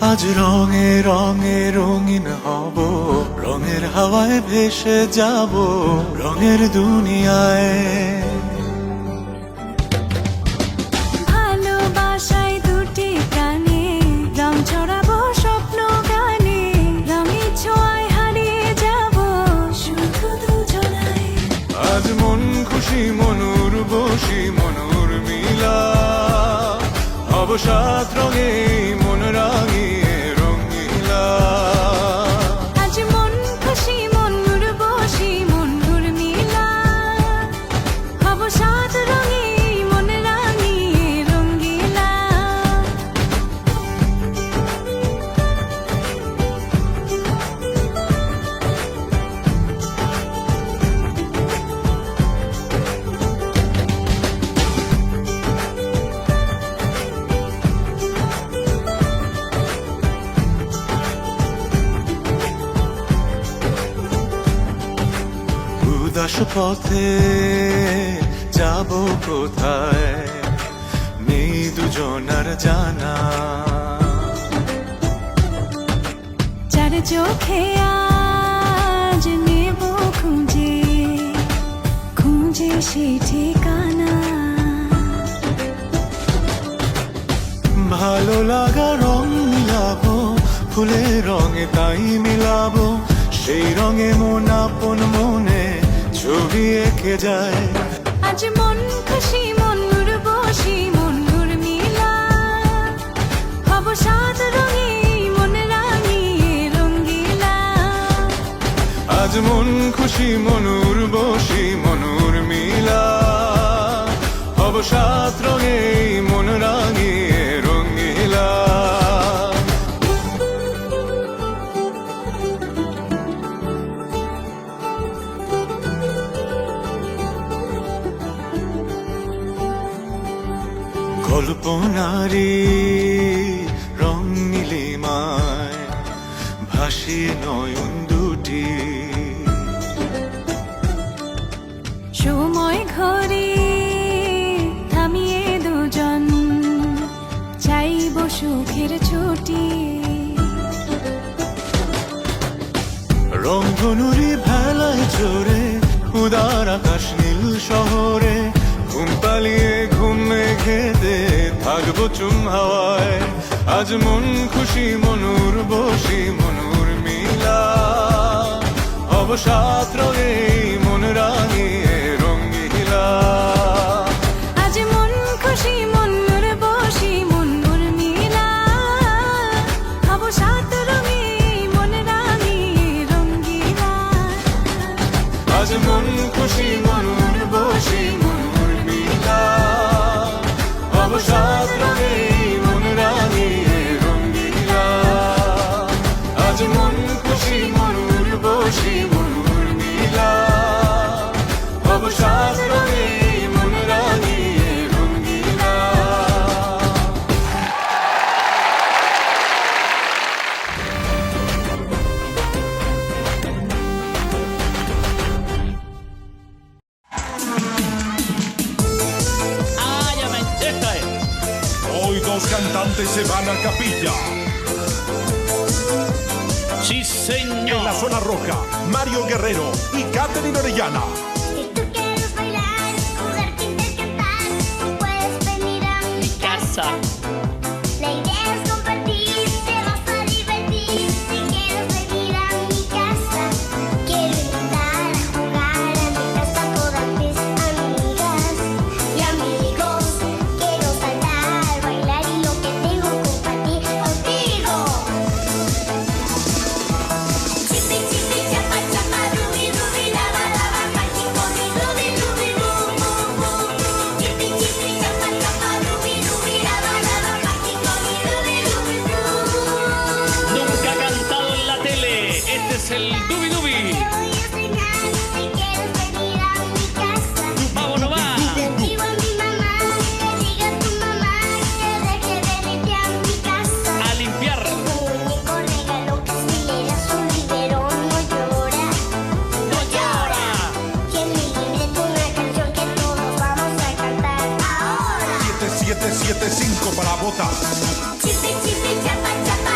আজ রঙে রঙে রঙিন হব, রঙের হাওয়ায় ভেসে যাব রঙের দুনিয়ায়। ভালোবাসায় দুটি প্রাণে রং ছড়াবো স্বপ্ন গানে, রঙের ছোঁয়ায় হারিয়ে যাব শুধু দুজনায়। আজ মন খুশি মনুর বসি মনুর মিলা, হব সাত রঙে মন রাঙিয়ে রঙিলা। আজ মন খুশি মনুর বসি মনুর মিলা, হব সাত রঙে মন রাঙিয়ে রঙ্গিলা। উদাস পথে যাব কোথায় নেই দুজনার জানা, চার চোখে আজ নেব খুঁজে খুঁজে সে ঠিকানা। ভালো লাগা রং মিলাবো ফুলের রঙে তাই মিলাবো, সেই রঙে মন আপন মনে ছবি এঁকে যায়। আজ মন খুশি মনুর বসি মনুর মিলা, হব সাত রঙে মন রাঙিয়ে রঙ্গিলা। আজ মন খুশি মনুর বসি মনুর মিলা, হব সাত রঙে মন রাঙিয়ে রঙিলা। কল্পনারি রং নীলিমায় ভাসিয়ে নয়ন দুটি, সময় ঘরে থামিয়ে দুজন চাইব সুখের ছুটি। রংধনুরি ভেলায় চড়ে উদার আকাশ নীল শহরে, ঘুম পালিয়ে ঘুম মেঘেতে থাকবো চুম হাওয়ায়। আজ মন খুশি মনুর বসি মনুর মিলা, হব সাত রঙে মন রাঙিয়ে রঙ্গিলা। আজ মন খুশি মনুর বসি মনুর মিলা, হব সাত রঙে মন রাঙিয়ে রঙ্গিলা। আজ মন খুশি মনুর বসি মনুর মিলা, হব সাত রঙে মন রাঙিয়ে রঙ্গিলা। আজ মন খুশি মনুর বসি মনুর মিলা, হব সাত রঙে মন রাঙিয়ে রঙ্গিলা। Hoy dos cantantes se van a capilla. Sí, señor. En la zona roja, Mario Guerrero y Katherine Orellana. Si tú quieres bailar, jugarte, interpretar, tú puedes venir a mi Casa. La idea es compartir, te vas a divertir. Si quieres venir a mi casa, quiero invitar a jugar a mi casa todas mis amigas y amigos. Quiero saltar, bailar y lo que tengo compartir contigo. Chipi, chipi, chapa, chapa, rubi, rubi, lava, lava, pachi, comi, rubi, rubi, boom, boom, boom. Chipi, chipi, chapa, chapa, rubi, rubi, lava, lava, pachi, comi, rubi, rubi, boom. Nunca ha cantado en la tele. Este es el Dubi Dubi. Te voy a enseñar si quieres venir a mi casa. Vámonos, va. Te digo a mi mamá, que diga a tu mamá que deje de limpiar mi casa. A limpiar. Tu único regalo que es mi azul biberón no llora, No llora. que me invente una canción que todos vamos a cantar ahora. 7775 para votar. Chipi, chipi, chapa, chapa,